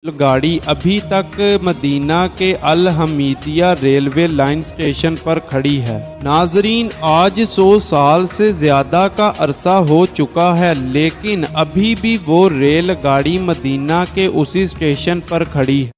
गाड़ी अभी तक मदीना के अल हमीदिया रेलवे लाइन स्टेशन पर खड़ी है। नाजरीन, आज 100 साल से ज्यादा का अरसा हो चुका है, लेकिन अभी भी वो रेल गाड़ी मदीना के उसी स्टेशन पर खड़ी है।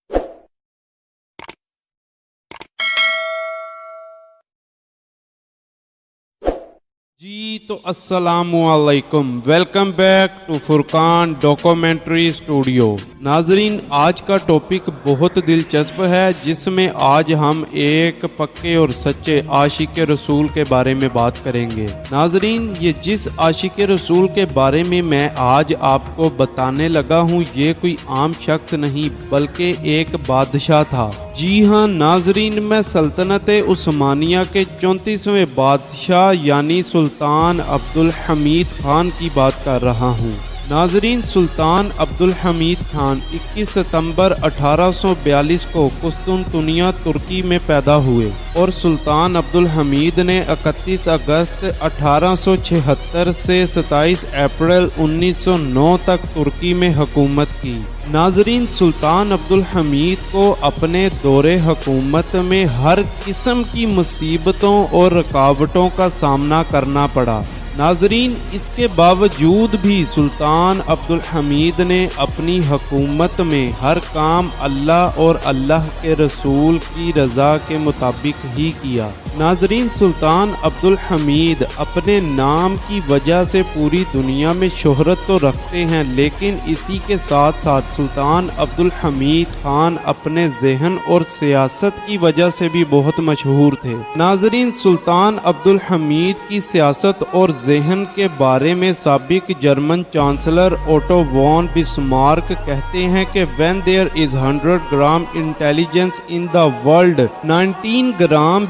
जी तो अस्सलामु अलैकुम, welcome back to Furqan documentary studio. नाजरीन, आज का टॉपिक बहुत दिलचस्प है, जिसमें आज हम एक पक्के और सच्चे आशिक रसूल के बारे में बात करेंगे। नाजरीन, ये जिस आशिक रसूल के बारे में मैं आज आपको बताने लगा हूँ, ये कोई आम शख्स नहीं बल्कि एक बादशाह था। जी हाँ नाजरीन, मैं सल्तनत उस्मानिया के 34वें बादशाह यानी सुल्तान अब्दुल हमीद खान की बात कर रहा हूँ। नाजरीन, सुल्तान अब्दुल हमीद खान 21 सितंबर 1842 को कुस्तुनतुनिया तुर्की में पैदा हुए और सुल्तान अब्दुल हमीद ने 31 अगस्त 1876 से 27 अप्रैल 1909 तक तुर्की में हुकूमत की। नाजरीन, सुल्तान अब्दुल हमीद को अपने दौरे हुकूमत में हर किस्म की मुसीबतों और रुकावटों का सामना करना पड़ा। नाजरीन, इसके बावजूद भी सुल्तान अब्दुल हमीद ने अपनी हुकूमत में हर काम अल्लाह और अल्लाह के रसूल की रज़ा के मुताबिक ही किया। नाजरीन, सुल्तान अब्दुल हमीद अपने नाम की वजह से पूरी दुनिया में शोहरत तो रखते हैं, लेकिन इसी के साथ साथ सुल्तान अब्दुल हमीद खान अपने ज़हन और सियासत की वजह से भी बहुत मशहूर थे। नाजरीन, सुल्तान अब्दुल हमीद की सियासत और ज़हन के बारे में साबिक German chancellor Otto von Bismarck कहते हैं कि when there is 100 gram intelligence in the world, 19 gram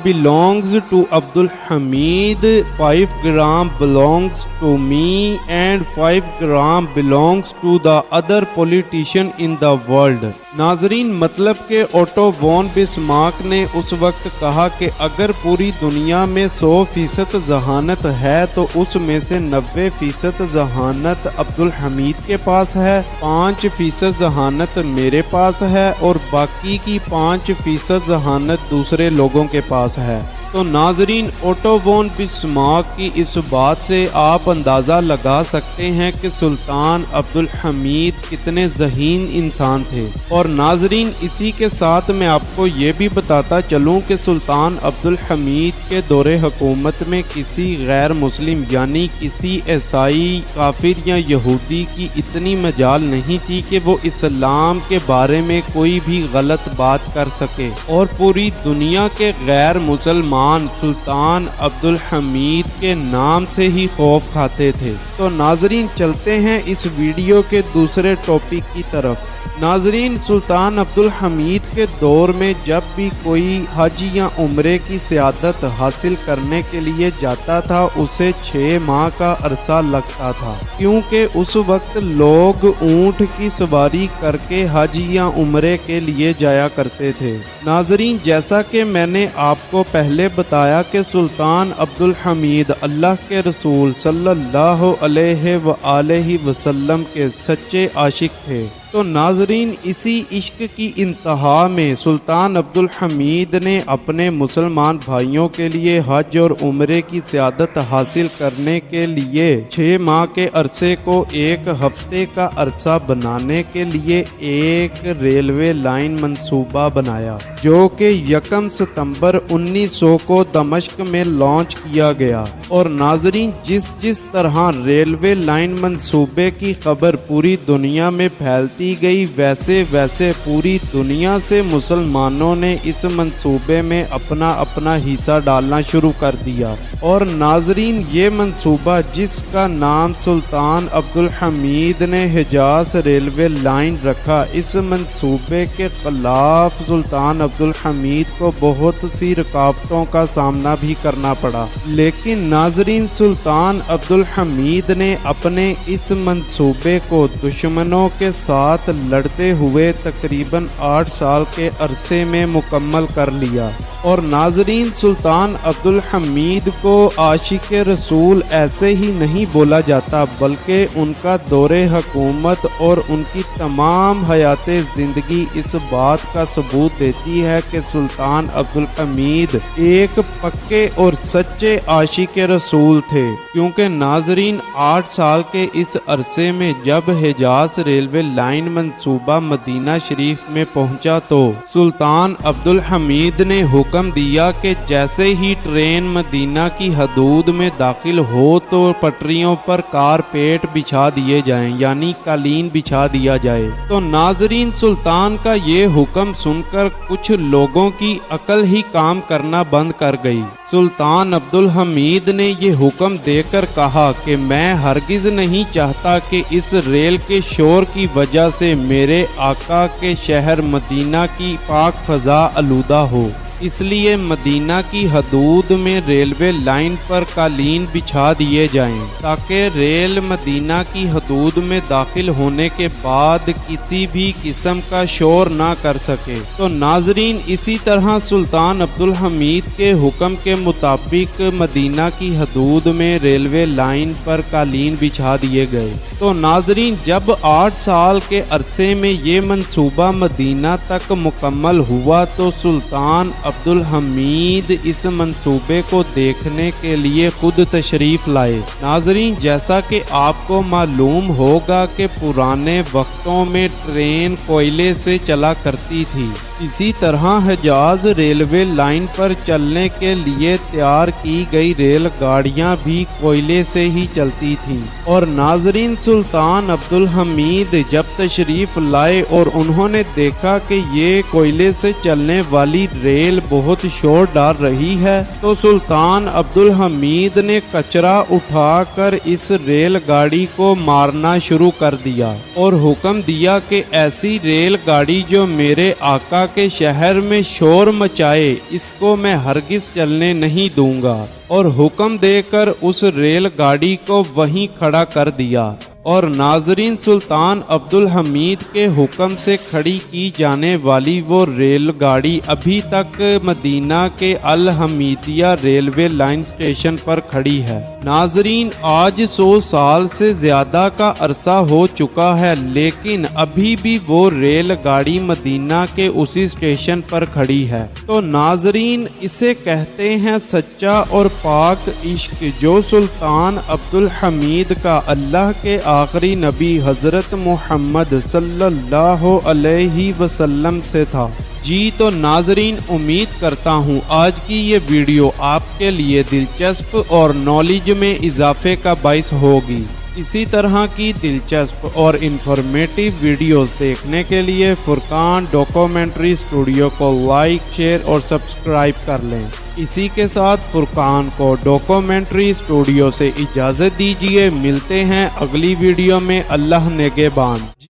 belongs to Abdul Hamid, 5 gram belongs to me and 5 gram belongs to the other politician in the world। नाजरीन, मतलब के auto von Bismarck ने उस वक्त कहा कि अगर पूरी दुनिया में 100% जहानत है तो उसमें से 90% जहानत अब्दुल हमीद के पास है, 5% जहानत मेरे पास है और बाकी की 5% जहानत दूसरे लोगों के पास है। तो नाजरीन, ओटो वॉन बिस्मार्क की इस बात से आप अंदाज़ा लगा सकते हैं कि सुल्तान अब्दुल हमीद कितने ज़हीन इंसान थे। और नाजरीन, इसी के साथ मैं आपको ये भी बताता चलूँ कि सुल्तान अब्दुल हमीद के दौरे हुकूमत में किसी गैर मुस्लिम यानी किसी ईसाई, काफिर या यहूदी की इतनी मजाल नहीं थी कि वो इस्लाम के बारे में कोई भी गलत बात कर सके, और पूरी दुनिया के गैर मुसलमान सुल्तान अब्दुल हमीद के नाम से ही खौफ खाते थे। तो नाजरीन, चलते हैं इस वीडियो के दूसरे टॉपिक की तरफ। नाजरीन, सुल्तान अब्दुल हमीद के दौर में जब भी कोई हज या उम्रे की सियादत हासिल करने के लिए जाता था, उसे 6 माह का अरसा लगता था, क्योंकि उस वक्त लोग ऊंट की सवारी करके हज या उम्रे के लिए जाया करते थे। नाजरीन, जैसा कि मैंने आपको पहले बताया कि सुल्तान अब्दुल हमीद अल्लाह के रसूल सल्लल्लाहु अलैहि वसल्लम के सच्चे आशिक थे। तो नाजरीन, इसी इश्क की इंतहा में सुल्तान अब्दुल हमीद ने अपने मुसलमान भाइयों के लिए हज और उम्रे की सियादत हासिल करने के लिए 6 माह के अरसे को 1 हफ्ते का अरसा बनाने के लिए एक रेलवे लाइन मंसूबा बनाया, जो कि 1 सितंबर 1900 को दमिश्क में लॉन्च किया गया। और नाजरीन, जिस तरह रेलवे लाइन मंसूबे की खबर पूरी दुनिया में फैलती गई, वैसे पूरी दुनिया से मुसलमानों ने इस मंसूबे में अपना हिस्सा डालना शुरू कर दिया। और नाजरीन, ये मंसूबा जिसका नाम सुल्तान अब्दुल हमीद ने हिजाज रेलवे लाइन रखा, इस मंसूबे के खिलाफ सुल्तान अब्दुल हमीद को बहुत सी रुकावटों का सामना भी करना पड़ा, लेकिन नाजरीन, सुल्तान अब्दुल हमीद ने अपने इस मंसूबे को दुश्मनों के साथ लड़ते हुए तकरीबन 8 साल के अरसे में मुकम्मल कर लिया। اور ناظرین سلطان عبدالحمید کو عاشق رسول ایسے ہی نہیں بولا جاتا بلکہ ان کا دور حکومت اور ان کی تمام حیات زندگی اس بات کا ثبوت دیتی ہے کہ سلطان عبدالحمید ایک پکے اور سچے عاشق رسول تھے، کیونکہ ناظرین 8 سال کے اس عرصے میں جب حجاز ریلوے لائن منصوبہ مدینہ شریف میں پہنچا تو سلطان عبدالحمید نے حکم دیا کہ جیسے ہی ٹرین مدینہ کی حدود میں داخل ہو تو پٹریوں پر کارپیٹ بچھا دیے جائیں، یعنی قالین بچھا دیا جائے۔ تو ناظرین سلطان کا یہ حکم سن کر کچھ لوگوں کی عقل ہی کام کرنا بند کر گئی۔ سلطان عبدالحمید نے یہ حکم دے کر کہا کہ میں ہرگز نہیں چاہتا کہ اس ریل کے شور کی وجہ سے میرے آقا کے شہر مدینہ کی پاک فضا آلودہ ہو، اس لیے مدینہ کی حدود میں ریلوے لائن پر قالین بچھا دیے جائیں تاکہ ریل مدینہ کی حدود میں داخل ہونے کے بعد کسی بھی قسم کا شور نہ کر سکے۔ تو ناظرین اسی طرح سلطان عبدالحمید کے حکم کے مطابق مدینہ کی حدود میں ریلوے لائن پر قالین بچھا دیے گئے۔ تو ناظرین جب 8 سال کے عرصے میں یہ منصوبہ مدینہ تک مکمل ہوا تو سلطان عبدالحمید اس منصوبے کو دیکھنے کے لیے خود تشریف لائے۔ ناظرین جیسا کہ آپ کو معلوم ہوگا کہ پرانے وقتوں میں ٹرین کوئلے سے چلا کرتی تھی، اسی طرح حجاز ریلوے لائن پر چلنے کے لیے تیار کی گئی ریل گاڑیاں بھی کوئلے سے ہی چلتی تھیں۔ اور ناظرین سلطان عبدالحمید جب تشریف لائے اور انہوں نے دیکھا کہ یہ کوئلے سے چلنے والی ریل بہت شور ڈال رہی ہے تو سلطان عبدالحمید نے کچرا اٹھا کر اس ریل گاڑی کو مارنا شروع کر دیا اور حکم دیا کہ ایسی ریل گاڑی جو میرے آقا کے شہر میں شور مچائے اس کو میں ہرگز چلنے نہیں دوں گا، اور حکم دے کر اس ریل گاڑی کو وہیں کھڑا کر دیا۔ اور ناظرین سلطان عبدالحمید کے حکم سے کھڑی کی جانے والی وہ ریل گاڑی ابھی تک مدینہ کے الحمیدیہ ریلوے لائن اسٹیشن پر کھڑی ہے۔ ناظرین آج 100 سال سے زیادہ کا عرصہ ہو چکا ہے لیکن ابھی بھی وہ ریل گاڑی مدینہ کے اسی اسٹیشن پر کھڑی ہے۔ تو ناظرین اسے کہتے ہیں سچا اور پاک عشق جو سلطان عبدالحمید کا اللہ کے آخری نبی حضرت محمد صلی اللہ علیہ وسلم سے تھا۔ جی تو ناظرین امید کرتا ہوں آج کی یہ ویڈیو آپ کے لیے دلچسپ اور نالج میں اضافے کا باعث ہوگی۔ اسی طرح کی دلچسپ اور انفارمیٹیو ویڈیوز دیکھنے کے لیے فرقان ڈاکومنٹری اسٹوڈیو کو لائک، شیئر اور سبسکرائب کر لیں۔ اسی کے ساتھ فرقان کو ڈاکومنٹری اسٹوڈیو سے اجازت دیجیے، ملتے ہیں اگلی ویڈیو میں۔ اللہ نگہبان۔